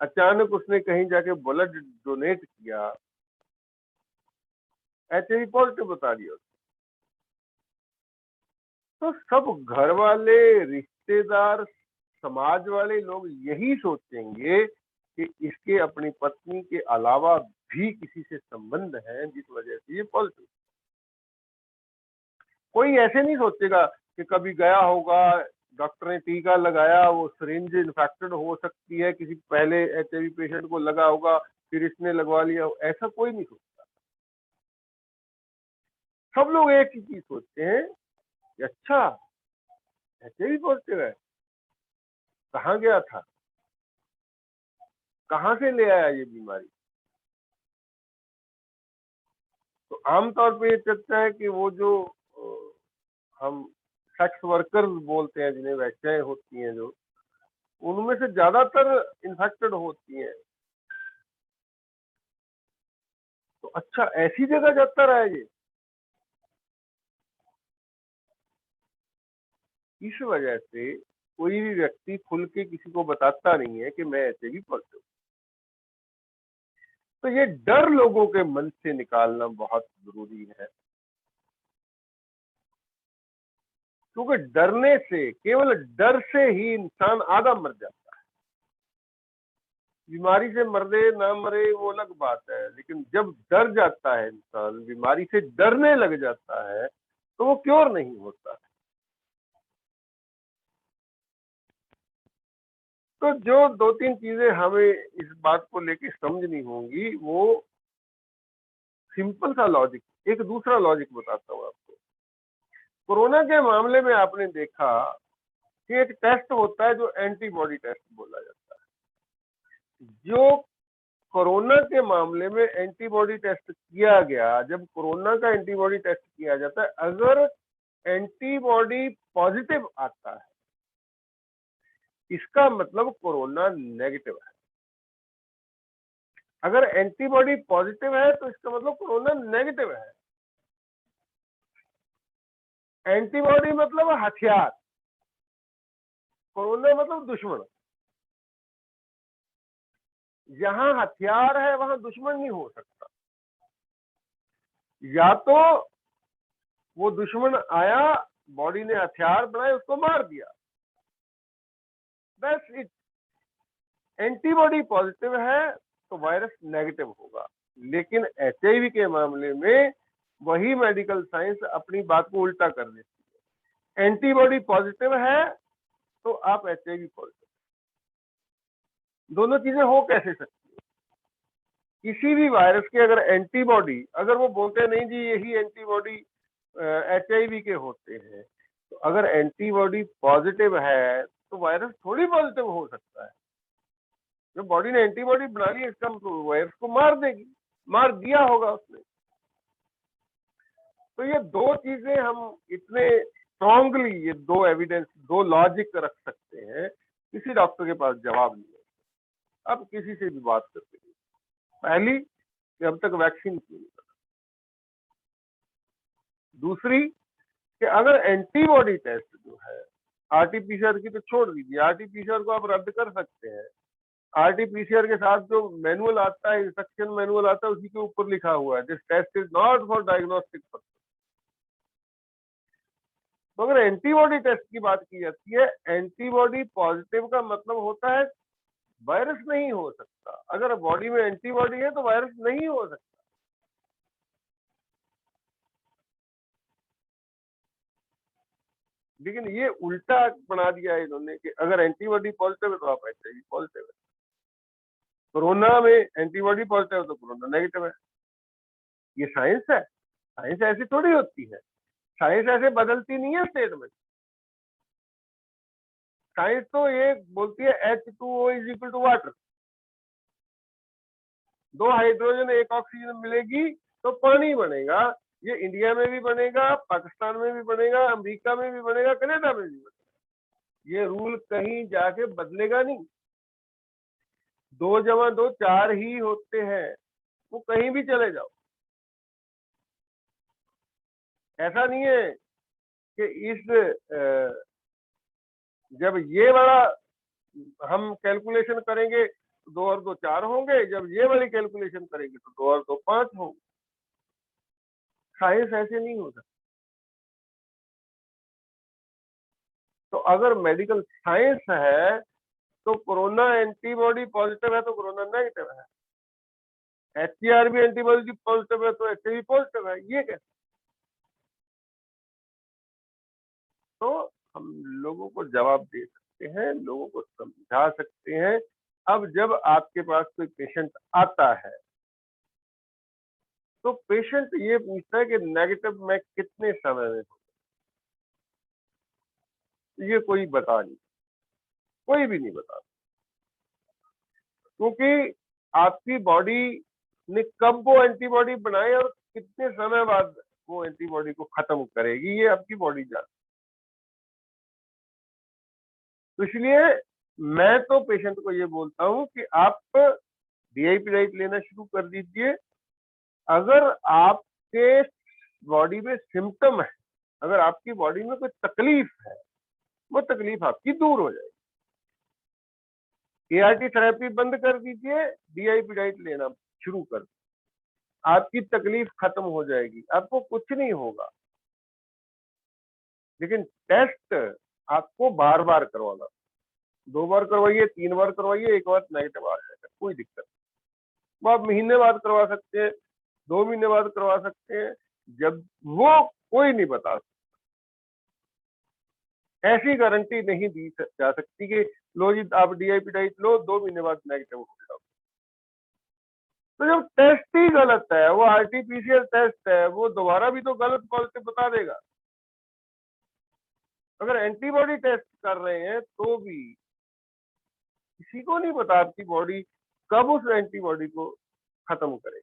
Speaker 1: अचानक उसने कहीं जाके ब्लड डोनेट किया, एचआईवी पॉजिटिव बता दिया, तो सब घर वाले, रिश्तेदार, समाज वाले लोग यही सोचेंगे कि इसके अपनी पत्नी के अलावा भी किसी से संबंध है जिस वजह से ये पॉजिटिव। कोई ऐसे नहीं सोचेगा कि कभी गया होगा, डॉक्टर ने टीका लगाया, वो सिरिंज इन्फेक्टेड हो सकती है, किसी पहले एचआईवी पेशेंट को लगा होगा फिर इसने लगवा लिया, ऐसा कोई नहीं सोचता। सब लोग एक ही चीज सोचते हैं कि अच्छा एचआईवी पॉजिटिव है, कहाँ गया था, कहाँ से ले आया ये बीमारी। तो आमतौर पे ये चलता है कि वो जो हम सेक्स वर्कर्स बोलते हैं, जिन्हें वैश्याएं होती हैं, जो उनमें से ज्यादातर इन्फेक्टेड होती हैं। तो अच्छा ऐसी जगह जाता रहा है ये, इस वजह से कोई भी व्यक्ति खुल के किसी को बताता नहीं है कि मैं एचआईवी पॉजिटिव। तो ये डर लोगों के मन से निकालना बहुत जरूरी है, क्योंकि डरने से, केवल डर से ही इंसान आधा मर जाता है। बीमारी से मरे ना मरे वो अलग बात है, लेकिन जब डर जाता है इंसान, बीमारी से डरने लग जाता है, तो वो क्योर नहीं होता। तो जो 2-3 चीजें हमें इस बात को लेके समझनी होंगी, वो सिंपल सा लॉजिक, एक दूसरा लॉजिक बताता हूँ आपको। कोरोना के मामले में आपने देखा कि एक टेस्ट होता है जो एंटीबॉडी टेस्ट बोला जाता है। जो कोरोना के मामले में एंटीबॉडी टेस्ट किया गया, जब कोरोना का एंटीबॉडी टेस्ट किया जाता है, अगर एंटीबॉडी पॉजिटिव आता है, इसका मतलब कोरोना नेगेटिव है। अगर एंटीबॉडी पॉजिटिव है तो इसका मतलब कोरोना नेगेटिव है। एंटीबॉडी मतलब हथियार, कोरोना मतलब दुश्मन। जहां हथियार है वहां दुश्मन नहीं हो सकता। या तो वो दुश्मन आया, बॉडी ने हथियार बनाए, उसको मार दिया, बस इट। एंटीबॉडी पॉजिटिव है तो वायरस नेगेटिव होगा। लेकिन एचआईवी के मामले में वही मेडिकल साइंस अपनी बात को उल्टा कर देती है। एंटीबॉडी पॉजिटिव है तो आप एचआईवी पॉजिटिव। दोनों चीजें हो कैसे सकती है? किसी भी वायरस के अगर एंटीबॉडी, अगर वो बोलते नहीं जी यही एंटीबॉडी एचआईवी के होते हैं, तो अगर एंटीबॉडी पॉजिटिव है तो वायरस थोड़ी पॉजिटिव हो सकता है। जो बॉडी ने एंटीबॉडी बना ली, इसका मतलब वायरस को मार देगी, मार दिया होगा उसने। तो ये दो चीजें हम इतने स्ट्रांगली, ये दो एविडेंस, दो लॉजिक रख सकते हैं, किसी डॉक्टर के पास जवाब नहीं है। अब किसी से भी बात करते हैं, पहली कि अब तक वैक्सीन क्यों नहीं बना। दूसरी कि अगर एंटीबॉडी टेस्ट जो है, आरटीपीसीआर की तो छोड़ दीजिए, आरटीपीसीआर को आप रद्द कर सकते हैं। आरटीपीसीआर के साथ जो मैनुअल आता है, इंस्ट्रक्शन मैनुअल आता है, उसी के ऊपर लिखा हुआ है this test is not for diagnostic purpose. तो अगर एंटीबॉडी टेस्ट की बात की जाती है, एंटीबॉडी पॉजिटिव का मतलब होता है वायरस नहीं हो सकता। अगर बॉडी में एंटीबॉडी है तो वायरस नहीं हो सकता। लेकिन ये उल्टा बना दिया है इन्होंने कि अगर एंटीबॉडी पॉजिटिव है तो आप एचआईवी पॉजिटिव है, कोरोना में एंटीबॉडी पॉजिटिव है तो कोरोना नेगेटिव है। ये साइंस है? साइंस ऐसी थोड़ी होती है, साइंस ऐसे बदलती नहीं है स्टेटमेंट। साइंस तो ये बोलती है H2O is equal to water, 2 hydrogen 1 oxygen मिलेगी तो पानी बनेगा। ये इंडिया में भी बनेगा, पाकिस्तान में भी बनेगा, अमेरिका में भी बनेगा, कनाडा में भी बनेगा। ये रूल कहीं जाके बदलेगा नहीं। 2 जमा 2 4 ही होते हैं, वो कहीं भी चले जाओ। ऐसा नहीं है कि इस जब ये वाला हम कैलकुलेशन करेंगे तो 2 और 2 4 होंगे, जब ये वाली कैलकुलेशन करेंगे तो 2 और 2 5 होंगे। साइंस ऐसे नहीं हो सकता। तो अगर मेडिकल साइंस है तो कोरोना एंटीबॉडी पॉजिटिव है तो कोरोना नेगेटिव है, एचसीआर भी एंटीबॉडी पॉजिटिव है तो एचआईवी पॉजिटिव है, ये कैसे? तो हम लोगों को जवाब दे सकते हैं, लोगों को समझा सकते हैं। अब जब आपके पास कोई पेशेंट आता है तो पेशेंट ये पूछता है कि नेगेटिव मैं कितने समय में हूं, ये कोई बता नहीं, कोई भी नहीं बता, क्योंकि आपकी बॉडी ने कब वो एंटीबॉडी बनाए और कितने समय बाद वो एंटीबॉडी को खत्म करेगी, ये आपकी बॉडी जानती। तो इसलिए मैं तो पेशेंट को ये बोलता हूँ कि आप डीआईपी डाइट लेना शुरू कर दीजिए। अगर आपके बॉडी में सिम्टम है, अगर आपकी बॉडी में कोई तकलीफ है, वो तकलीफ आपकी दूर हो जाएगी। एआरटी थेरेपी बंद कर दीजिए, डीआईपी डाइट लेना शुरू कर दीजिए, आपकी तकलीफ खत्म हो जाएगी, आपको कुछ नहीं होगा। लेकिन टेस्ट आपको बार बार करवाना, 2 बार करवाइए, 3 बार करवाइए, 1 बार नेगेटिव आ जाएगा, कोई दिक्कत नहीं। वो आप महीने बाद करवा सकते हैं, 2 महीने बाद करवा सकते हैं, जब वो कोई नहीं बता सकता। ऐसी गारंटी नहीं दी जा सकती कि लो जी आप डीआईपी डाइट लो, 2 महीने बाद नेगेटिव हो जाओ। तो जब टेस्ट ही गलत है, वो आरटीपीसीआर टेस्ट है, वो दोबारा भी तो गलत पॉजिटिव बता देगा। अगर एंटीबॉडी टेस्ट कर रहे हैं तो भी किसी को नहीं पता आपकी बॉडी कब उस एंटीबॉडी को खत्म करे।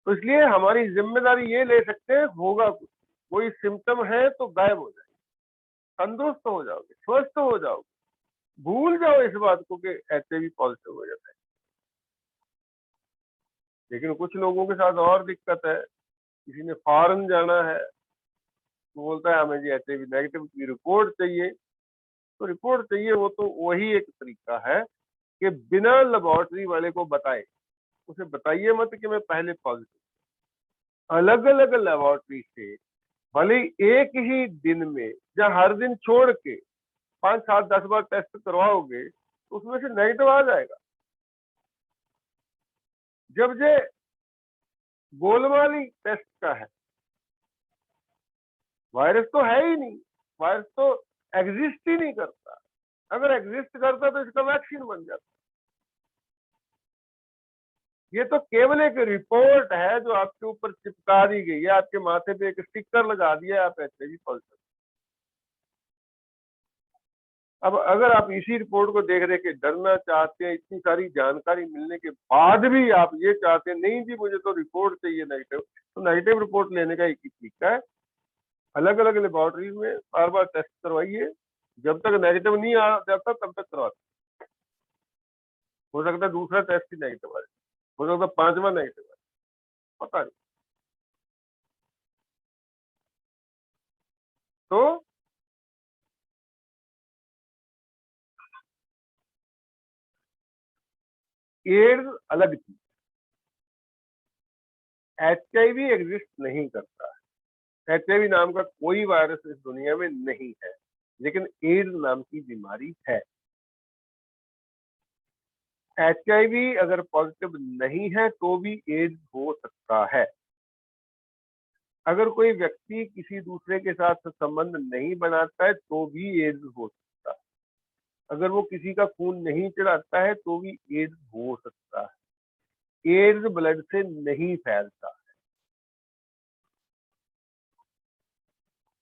Speaker 1: तो इसलिए हमारी जिम्मेदारी ये ले सकते हैं, होगा कुछ, कोई सिम्टम है तो गायब हो जाएगी, तंदुरुस्त हो जाओगे, स्वस्थ हो जाओगे, भूल जाओ इस बात को कि एचआईवी पॉजिटिव हो जाता है। लेकिन कुछ लोगों के साथ और दिक्कत है, किसी ने फॉरेन जाना है तो बोलता है हमें जी एचआईवी नेगेटिव की रिपोर्ट चाहिए। तो रिपोर्ट चाहिए, वो तो वही एक तरीका है कि बिना लेबोरेटरी वाले को बताए, उसे बताइए मत कि मैं पहले पॉजिटिव। अलग अलग लेबोरेटरी से भले एक ही दिन में या हर दिन छोड़ के 5 7 10 बार टेस्ट करवाओगे तो उसमें से नेगेटिव आ जाएगा। जब ये गोलमाल ही टेस्ट का है, वायरस तो है ही नहीं, वायरस तो एग्जिस्ट ही नहीं करता। अगर एग्जिस्ट करता तो इसका वैक्सीन बन जाता। ये तो केवल एक रिपोर्ट है जो आपके ऊपर चिपका दी गई है, आपके माथे पे एक स्टिकर लगा दिया, आप एचआईवी पॉजिटिव। अब अगर आप इसी रिपोर्ट को देख देख के डरना चाहते हैं, इतनी सारी जानकारी मिलने के बाद भी आप ये चाहते हैं नहीं जी मुझे तो रिपोर्ट चाहिए नेगेटिव, तो नेगेटिव रिपोर्ट लेने का एक ही तरीका है, अलग अलग लेबोरेटरीज में बार बार टेस्ट करवाइए, जब तक नेगेटिव नहीं आ जाता तब तक करवाते। हो सकता है दूसरा टेस्ट ही नेगेटिव आए, हो सकता है 5वां नेगेटिव आए, पता नहीं। तो एड्स अलग चीज, HIV एग्जिस्ट नहीं करता है। HIV नाम का कोई वायरस इस दुनिया में नहीं है, लेकिन एड्स नाम की बीमारी है। HIV अगर पॉजिटिव नहीं है तो भी एड्स हो सकता है। अगर कोई व्यक्ति किसी दूसरे के साथ संबंध नहीं बनाता है तो भी एड्स हो सकता है। अगर वो किसी का खून नहीं चढ़ाता है तो भी एड्स हो सकता है। एड्स ब्लड से नहीं फैलता।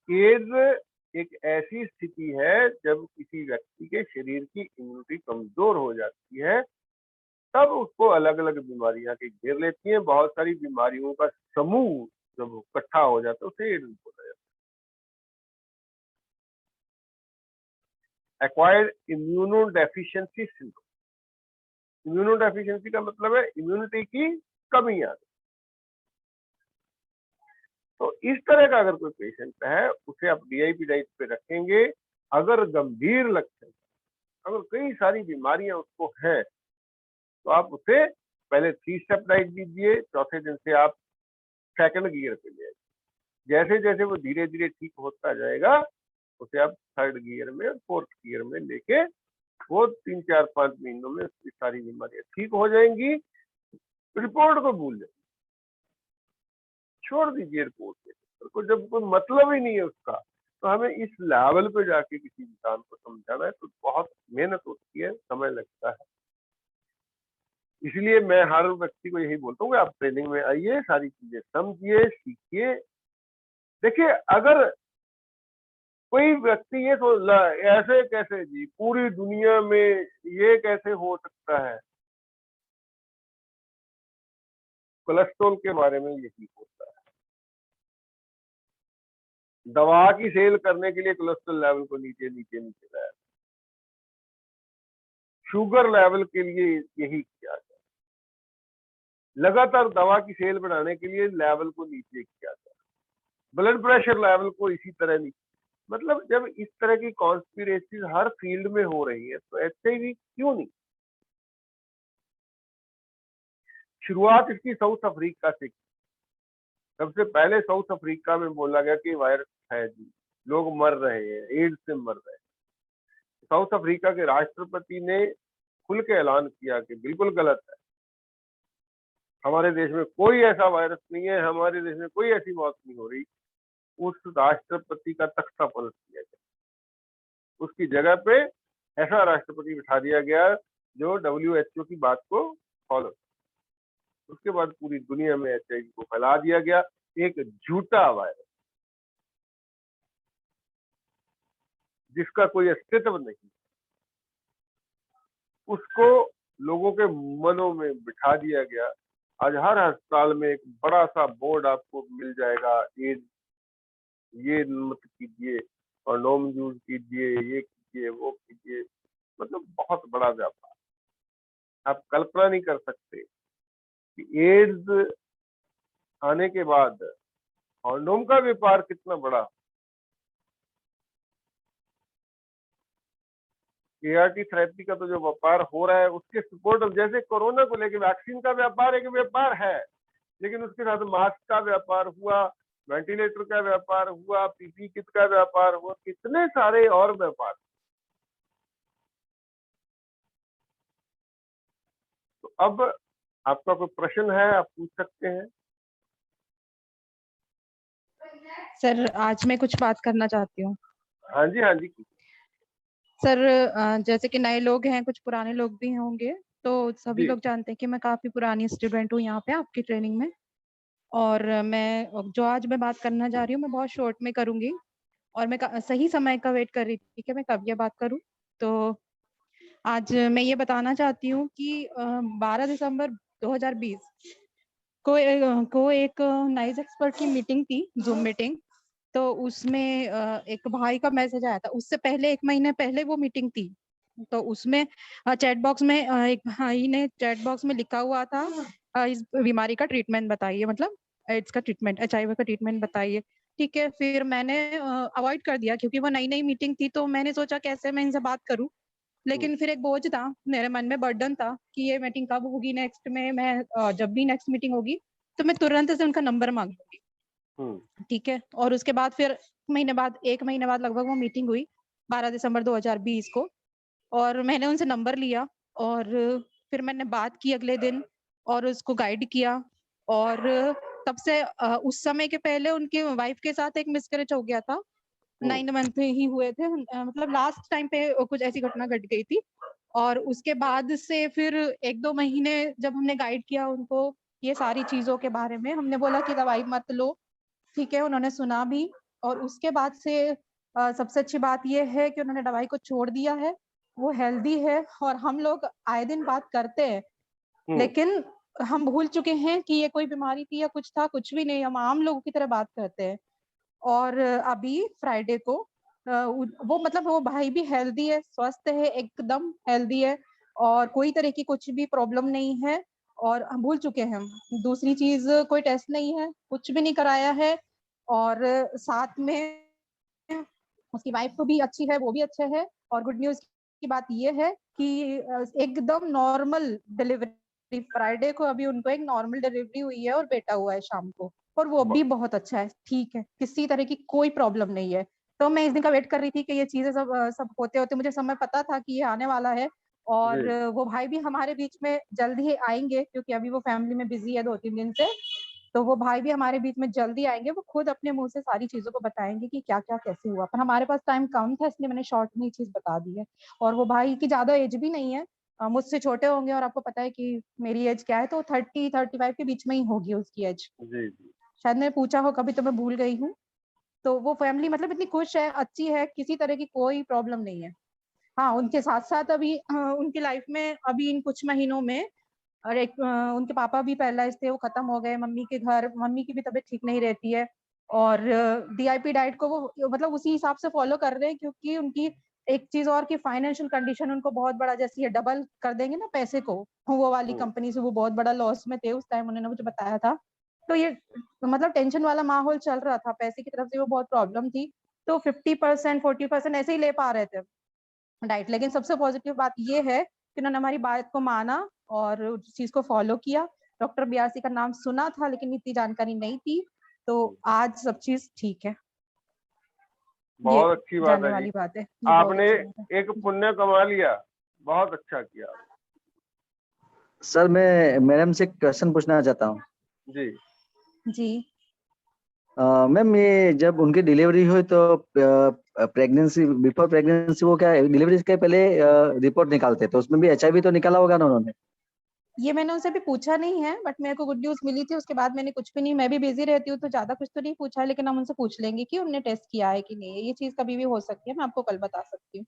Speaker 1: एड्स एक ऐसी स्थिति है जब किसी व्यक्ति के शरीर की इम्यूनिटी कमजोर हो जाती है, तब उसको अलग अलग बीमारियां के घेर लेती हैं। बहुत सारी बीमारियों का समूह जब इकट्ठा हो जाता है उसे एड्स बोला जाता है। Acquired immunodeficiency syndrome. इम्यूनोडेफिशिएंसी का मतलब है इम्यूनिटी की कमी आ गई। तो इस तरह का अगर कोई पेशेंट है, उसे आप DIP डाइट पे रखेंगे। अगर गंभीर लक्षण, अगर कई सारी बीमारियां उसको हैं, तो आप उसे पहले 3 स्टेप डाइट दीजिए, चौथे दिन से आप सेकंड गियर पे ले आइए। जैसे जैसे वो धीरे धीरे ठीक होता जाएगा, उसे आप थर्ड गियर में और फोर्थ गियर में लेके वो 3-4-5 महीनों में उसकी सारी बीमारियां ठीक हो जाएंगी। रिपोर्ट को भूल जाइए, छोड़ दीजिए रिपोर्ट को। जब कोई मतलब ही नहीं है उसका, तो हमें इस लेवल पे जाके किसी इंसान को समझाना है तो बहुत मेहनत होती है, समय लगता है। इसलिए मैं हर व्यक्ति को यही बोलता हूँ कि आप ट्रेनिंग में आइए, सारी चीजें समझिए, सीखिए। देखिए, अगर कोई व्यक्ति ये सोच ऐसे कैसे जी, पूरी दुनिया में ये कैसे हो सकता है, कोलेस्ट्रॉल के बारे में यही होता है। दवा की सेल करने के लिए कोलेस्ट्रॉल लेवल को नीचे नीचे नीचे लाया, शुगर लेवल के लिए यही किया जाए, लगातार दवा की सेल बढ़ाने के लिए लेवल को नीचे किया जाए, ब्लड प्रेशर लेवल को इसी तरह नीचे। मतलब जब इस तरह की कॉन्स्पिरेसीज हर फील्ड में हो रही है, तो HIV क्यों नहीं? शुरुआत इसकी साउथ अफ्रीका से। सबसे पहले साउथ अफ्रीका में बोला गया कि वायरस है जी, लोग मर रहे हैं, एड्स से मर रहे हैं। साउथ अफ्रीका के राष्ट्रपति ने खुल के ऐलान किया कि बिल्कुल गलत है, हमारे देश में कोई ऐसा वायरस नहीं है, हमारे देश में कोई ऐसी मौत नहीं हो रही। उस राष्ट्रपति का तख्ता पलट दिया गया, उसकी जगह पे ऐसा राष्ट्रपति बिठा दिया गया जो WHO की बात को फॉलो। उसके बाद पूरी दुनिया में HIV को फैला दिया गया, एक झूठा वायरस जिसका कोई अस्तित्व नहीं, उसको लोगों के मनों में बिठा दिया गया। आज हर अस्पताल में एक बड़ा सा बोर्ड आपको मिल जाएगा, ये मत कीजिए, कंडोम यूज कीजिए, ये कीजिए, वो कीजिए। मतलब बहुत बड़ा व्यापार। आप कल्पना नहीं कर सकते कि एड्स आने के बाद कंडोम का व्यापार कितना बड़ा। ART थेरेपी का तो जो व्यापार हो रहा है उसके सपोर्ट, जैसे कोरोना को लेकर वैक्सीन का व्यापार एक व्यापार है, लेकिन उसके साथ मास्क का व्यापार हुआ, वेंटिलेटर का व्यापार हुआ, PPE किट का व्यापार हुआ, कितने सारे और व्यापार। तो अब आपका कोई प्रश्न है, आप पूछ सकते हैं।
Speaker 2: सर, आज मैं कुछ बात करना चाहती हूँ।
Speaker 1: हाँ जी, हाँ जी।
Speaker 2: सर, जैसे कि नए लोग हैं, कुछ पुराने लोग भी होंगे, तो सभी
Speaker 1: जी।
Speaker 2: लोग जानते हैं कि मैं काफी पुरानी स्टूडेंट हूँ यहाँ पे आपकी ट्रेनिंग में। और मैं जो आज मैं बात करना जा रही हूँ, मैं बहुत शॉर्ट में करूंगी। और मैं सही समय का वेट कर रही थी कि मैं कब ये बात करूँ। तो आज मैं ये बताना चाहती हूँ कि 12 दिसंबर 2020 को एक नाइस एक्सपर्ट की मीटिंग थी, जूम मीटिंग। तो उसमें एक भाई का मैसेज आया था। उससे पहले 1 महीने पहले वो मीटिंग थी। तो उसमें चैट बॉक्स में एक भाई ने चैट बॉक्स में लिखा हुआ था, इस बीमारी का ट्रीटमेंट बताइए, मतलब एड्स का ट्रीटमेंट, HIV का ट्रीटमेंट बताइए। ठीक है, फिर मैंने अवॉइड कर दिया क्योंकि वो नई-नई मीटिंग थी, तो मैंने सोचा कैसे मैं इनसे बात करूँ। लेकिन फिर एक बोझ था, मेरे मन में बर्डन था कि ये मीटिंग कब होगी नेक्स्ट में, मैं जब भी नेक्स्ट मीटिंग होगी, तो मैं तुरंत से उनका नंबर माँग लूँगी। ठीक है, और उसके बाद फिर 1 महीने बाद लगभग वो मीटिंग हुई, 12 दिसंबर 2020 को, और मैंने उनसे नंबर लिया और फिर मैंने बात की अगले दिन और उसको गाइड किया। और तब से उस समय के पहले उनकी वाइफ के साथ एक मिसकैरेज हो गया था। 9 मंथ ही हुए थे, मतलब लास्ट टाइम पे कुछ ऐसी घटना घट गई थी। और उसके बाद से फिर 1-2 महीने जब हमने गाइड किया उनको ये सारी चीज़ों के बारे में, हमने बोला कि दवाई मत लो, ठीक है, उन्होंने सुना भी। और उसके बाद से सबसे अच्छी बात ये है कि उन्होंने दवाई को छोड़ दिया है, वो हेल्दी है और हम लोग आए दिन बात करते हैं, लेकिन हम भूल चुके हैं कि ये कोई बीमारी थी या कुछ था, कुछ भी नहीं, हम आम लोगों की तरह बात करते हैं। और अभी फ्राइडे को वो मतलब वो भाई भी हेल्दी है, स्वस्थ है, एकदम हेल्दी है और कोई तरह की कुछ भी प्रॉब्लम नहीं है और हम भूल चुके हैं हम। दूसरी चीज़ कोई टेस्ट नहीं है, कुछ भी नहीं कराया है और साथ में उसकी वाइफ को भी अच्छी है, वो भी अच्छा है। और गुड न्यूज़ की बात ये है कि एकदम नॉर्मल डिलीवरी फ्राइडे को अभी उनको एक नॉर्मल डिलीवरी हुई है और बेटा हुआ है शाम को। और वो भी बहुत अच्छा है, ठीक है, किसी तरह की कोई प्रॉब्लम नहीं है। तो मैं इस दिन का वेट कर रही थी कि ये चीज़ें सब होते-होते मुझे समय पता था कि ये आने वाला है और वो भाई भी हमारे बीच में जल्द ही आएँगे क्योंकि अभी वो फैमिली में बिज़ी है 2-3 दिन से। तो वो भाई भी हमारे बीच में जल्दी आएँगे, वो खुद अपने मुँह से सारी चीज़ों को बताएँगे कि क्या-क्या कैसे हुआ। पर हमारे पास टाइम कम था इसलिए मैंने शॉर्ट में ये चीज़ बता दी है। और वो भाई की ज़्यादा एज भी नहीं है, मुझसे छोटे होंगे और आपको पता है कि मेरी एज क्या है, तो 30-35 के बीच में ही होगी उसकी एज।
Speaker 1: जी, जी।
Speaker 2: शायद मैंने पूछा हो कभी तो मैं भूल गई हूँ। तो वो फैमिली मतलब इतनी खुश है, अच्छी है, किसी तरह की कोई प्रॉब्लम नहीं है। हाँ, उनके साथ-साथ अभी उनकी लाइफ में अभी इन कुछ महीनों में और एक उनके पापा भी पैरालाइज़ थे, वो खत्म हो गए, मम्मी के घर मम्मी की भी तबीयत ठीक नहीं रहती है और डीआईपी डाइट को वो मतलब उसी हिसाब से फ़ॉलो कर रहे हैं क्योंकि उनकी एक चीज़ और कि फाइनेंशियल कंडीशन उनको बहुत बड़ा जैसे ये डबल कर देंगे ना पैसे को, वो वाली कंपनी से वो बहुत बड़ा लॉस में थे, उस टाइम उन्होंने मुझे बताया था। तो ये मतलब टेंशन वाला माहौल चल रहा था, पैसे की तरफ से वो बहुत प्रॉब्लम थी, तो 50% 40% ऐसे ही ले पा रहे थे डाइट। लेकिन सबसे पॉज़िटिव बात ये है कि उन्होंने हमारी बात को माना और उस चीज़ को फ़ॉलो किया। डॉक्टर बीआरसी का नाम सुना था लेकिन इतनी जानकारी नहीं थी, तो आज सब चीज़ ठीक है। ये
Speaker 1: बहुत अच्छी बात
Speaker 2: जानने
Speaker 1: है जी।
Speaker 2: वाली बात है। ये बहुत
Speaker 1: आपने
Speaker 2: अच्छी बात है।
Speaker 1: एक पुण्य कमा लिया, बहुत अच्छा किया।
Speaker 3: सर मैं मैडम से एक क्वेश्चन पूछना चाहता हूँ।
Speaker 1: जी।
Speaker 2: जी।
Speaker 3: मैम ये जब उनकी डिलीवरी हुई तो प्रेगनेंसी बिफोर प्रेगनेंसी वो क्या डिलीवरी के पहले रिपोर्ट निकालते तो उसमें भी एचआईवी तो निकाला होगा ना उन्होंने?
Speaker 2: ये मैंने उनसे अभी पूछा नहीं है बट मेरे को गुड न्यूज़ मिली थी उसके बाद मैंने कुछ भी नहीं, मैं भी बिज़ी रहती हूँ तो ज़्यादा कुछ तो नहीं पूछा है, लेकिन हम उनसे पूछ लेंगे कि उन्होंने टेस्ट किया है कि नहीं है। ये चीज़ कभी भी हो सकती है, मैं आपको कल बता सकती हूँ।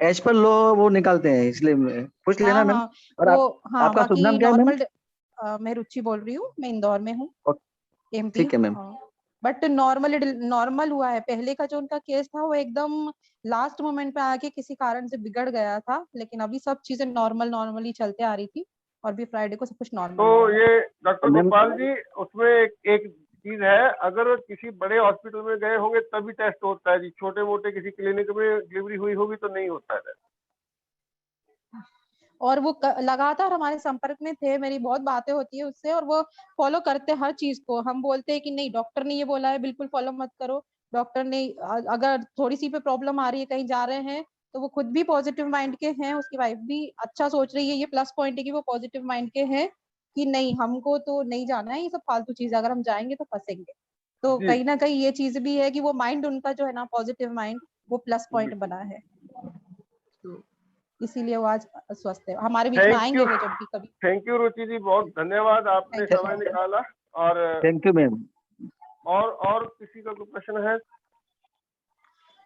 Speaker 3: एज पर लॉ वो निकालते हैं इसलिए पूछ लेना
Speaker 2: हाँ,
Speaker 3: मैम।
Speaker 2: हाँ,
Speaker 3: और
Speaker 2: वो हाँ,
Speaker 3: आपका शुभ
Speaker 2: बाकी
Speaker 3: नाम क्या है मैम?
Speaker 2: नॉर्मल मैं रुचि बोल रही हूँ, मैं इंदौर में हूँ, एमपी।
Speaker 3: ठीक है मैम।
Speaker 2: हाँ, बट नॉर्मल हुआ है। पहले का जो उनका केस था वो एकदम लास्ट मोमेंट पे आके किसी कारण से बिगड़ गया था, लेकिन अभी सब चीज़ें नॉर्मली चलते आ रही थी और अभी फ्राइडे को सब कुछ नॉर्मल
Speaker 1: तो
Speaker 2: हुआ है।
Speaker 1: ये डॉक्टर
Speaker 3: मैम
Speaker 1: गोपाल जी, उसमें एक चीज है, अगर किसी बड़े हॉस्पिटल में गए होंगे तभी टेस्ट होता है जी, छोटे मोटे किसी क्लिनिक में डिलीवरी हुई होगी तो नहीं होता है।
Speaker 2: और वो लगातार हमारे संपर्क में थे, मेरी बहुत बातें होती है उससे और वो फॉलो करते हैं हर चीज को। हम बोलते हैं कि नहीं डॉक्टर ने ये बोला है बिल्कुल फॉलो मत करो, डॉक्टर ने अगर थोड़ी सी पे प्रॉब्लम आ रही है कहीं जा रहे हैं तो वो खुद भी पॉजिटिव माइंड के हैं, उसकी वाइफ भी अच्छा सोच रही है। ये प्लस पॉइंट है कि वो पॉजिटिव माइंड के हैं कि नहीं हमको तो नहीं जाना है ये सब फालतू चीज, अगर हम जाएंगे तो फंसेंगे। तो
Speaker 1: जी
Speaker 2: कहीं ना कहीं ये चीज भी है कि वो माइंड उनका जो है ना पॉजिटिव माइंड वो प्लस पॉइंट
Speaker 1: जी।
Speaker 2: बना है, इसीलिए वो आज स्वस्थ है। हमारे बीच में
Speaker 1: थैंक
Speaker 2: आएंगे
Speaker 1: यू,
Speaker 2: वो जब भी कभी।
Speaker 1: थैंक यू रुचि जी, बहुत धन्यवाद, आपने
Speaker 2: थैंक यू
Speaker 1: समय
Speaker 2: सर।
Speaker 1: निकाला। और
Speaker 3: थैंक यू मैम।
Speaker 1: और किसी का कोई प्रश्न है?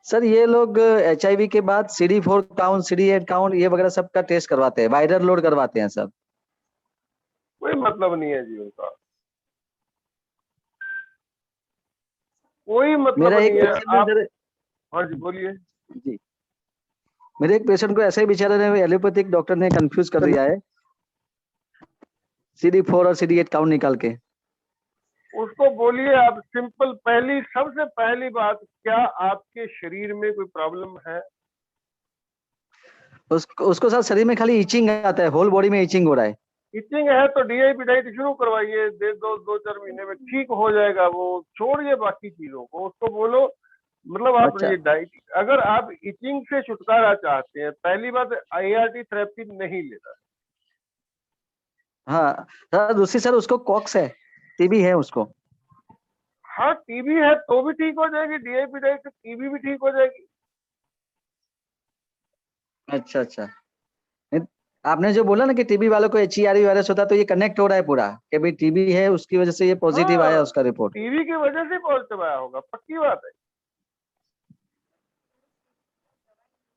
Speaker 3: सर ये लोग एचआईवी के बाद CD4 काउंट CD8 काउंट ये वगैरह सबका टेस्ट करवाते हैं, वायरल लोड करवाते हैं सब।
Speaker 1: कोई मतलब नहीं है जी उनका, कोई मतलब
Speaker 3: मेरा एक
Speaker 1: नहीं है।
Speaker 3: पेशेंट
Speaker 1: आप
Speaker 3: इधर
Speaker 1: हाँ जी बोलिए।
Speaker 3: जी मेरे एक पेशेंट को ऐसे ही बेचारे ने एलोपैथिक डॉक्टर ने कंफ्यूज कर दिया है CD4 और CD8 काउंट निकाल के।
Speaker 1: उसको उसको बोलिए आप सिंपल, सबसे पहली बात, क्या आपके शरीर में कोई प्रॉब्लम है?
Speaker 3: उसको सर शरीर में खाली इचिंग आता है, होल बॉडी में इचिंग हो रहा है।
Speaker 1: इचिंग है तो डीआईपी डाइट शुरू करवाइए, 2-4 महीने में ठीक हो जाएगा वो। छोड़िए बाकी चीजों को, उसको बोलो मतलब आप
Speaker 3: अच्छा।
Speaker 1: ये डाइट, अगर आप इचिंग से छुटकारा चाहते हैं, पहली बात आईआरटी थेरेपी नहीं लेना।
Speaker 3: हाँ सर, दूसरी सर उसको कॉक्स है, टीबी है उसको।
Speaker 1: हाँ टीबी है तो भी ठीक हो जाएगी, डीआईपी डाइट से टीबी भी ठीक हो जाएगी।
Speaker 3: अच्छा अच्छा। नहीं, आपने जो बोला ना कि टीबी वालों को एचईआरवी वायरस होता है, तो ये कनेक्ट हो रहा है पूरा कि भाई टीबी है, उसकी वजह से ये पॉजिटिव आया
Speaker 1: हाँ,
Speaker 3: उसका रिपोर्ट।
Speaker 1: टीबी की वजह से पॉजिटिव आया होगा, पक्की बात है।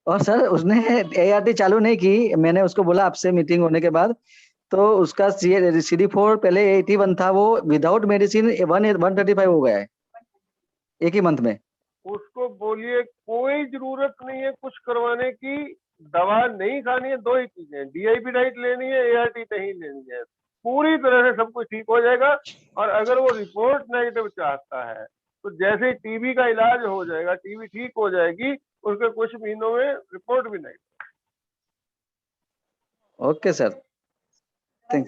Speaker 3: और सर उसने एआरटी चालू नहीं की, मैंने उसको बोला आपसे मीटिंग होने के बाद, तो उसका CD4 पहले 81 था, वो विदाउट मेडिसिन 135 हो गया है एक ही मंथ में।
Speaker 1: उसको बोलिए कोई जरूरत नहीं है कुछ करवाने की, दवा नहीं खानी है, दो ही चीजें, डीआईपी डाइट लेनी है, एआरटी नहीं लेनी है, पूरी तरह से सब कुछ ठीक हो जाएगा। और अगर वो रिपोर्ट नेगेटिव चाहता है तो जैसे ही टीबी का इलाज हो जाएगा, टीबी ठीक हो जाएगी, उसके कुछ महीनों में रिपोर्ट भी नहीं।
Speaker 3: Okay sir, thank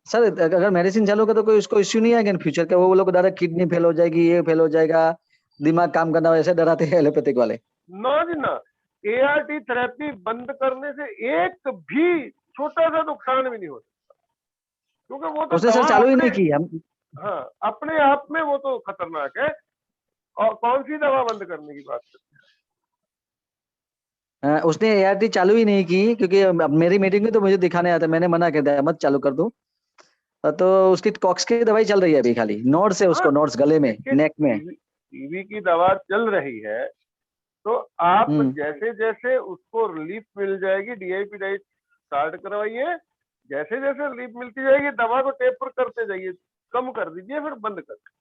Speaker 3: sir. अगर मेडिसिन चालू का तो कोई उसको इश्यू नहीं आएगा इन फ्यूचर का? वो लोग डायरेक्ट किडनी फेल हो जाएगी, ये फेल हो जाएगा, दिमाग काम करना, वैसे डराते हैं एलोपैथिक वाले।
Speaker 1: ना जी ना, एआरटी थेरेपी बंद करने से एक भी छोटा सा नुकसान भी नहीं हो सकता, क्योंकि वो तो
Speaker 3: उसने सर
Speaker 1: दवा
Speaker 3: चालू ही
Speaker 1: अपने,
Speaker 3: नहीं की हम।
Speaker 1: हाँ अपने आप में वो तो खतरनाक है। और कौन सी दवा बंद करने की बात करते
Speaker 3: उसने एआरटी चालू ही नहीं की, क्योंकि अब मेरी मीटिंग में तो मुझे दिखाने आता, मैंने मना कर दिया मत चालू कर दो। तो उसकी कॉक्स की दवाई चल रही है अभी, खाली नोट्स है
Speaker 1: हैं? हाँ
Speaker 3: उसको, नोट्स गले में,
Speaker 1: देखिए,
Speaker 3: नेक में।
Speaker 1: टीबी की दवा चल रही है तो आप
Speaker 3: हम्म।
Speaker 1: जैसे जैसे उसको रिलीफ मिल जाएगी, डीआईपी डाइट स्टार्ट करवाइए, जैसे जैसे रिलीफ मिलती जाएगी दवा को टेपर करते जाइए, कम कर दीजिए फिर बंद कर दीजिए।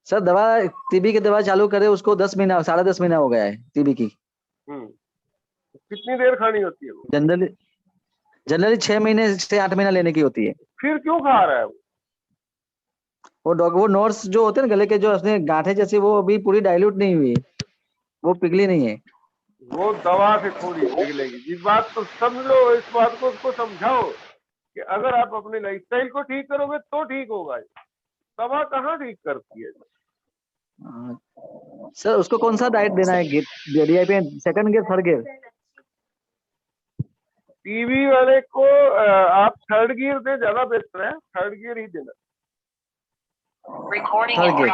Speaker 3: सर दवा, टीबी की दवा चालू करे उसको 10 महीना, 10.5 महीना हो गया है टीबी की।
Speaker 1: कितनी देर खानी होती है वो?
Speaker 3: जनरली जनरली 6 महीने से 8 महीना लेने की होती है।
Speaker 1: फिर क्यों खा रहा है वो?
Speaker 3: वो नोट्स जो होते हैं ना गले के, जो उसने गांठे जैसी, वो अभी पूरी डाइल्यूट नहीं हुई, वो पिघली नहीं है।
Speaker 1: वो दवा से थोड़ी पिघलेगी जी, बात तो समझो, इस बात को उसको समझाओ कि अगर आप अपने लाइफस्टाइल को ठीक करोगे तो ठीक होगा, दवा कहाँ ठीक करती है।
Speaker 3: सर उसको कौन सा डाइट देना है, DIP second gear, third gear?
Speaker 1: TV वाले को आप थर्ड गियर दे, ज्यादा बेहतर है, थर्ड गियर ही देना।
Speaker 3: Third gear.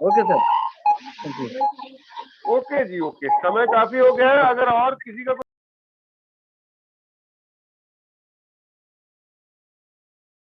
Speaker 3: Okay sir, thank you.
Speaker 1: Okay जी, ओके, समय काफी हो गया है, अगर और किसी का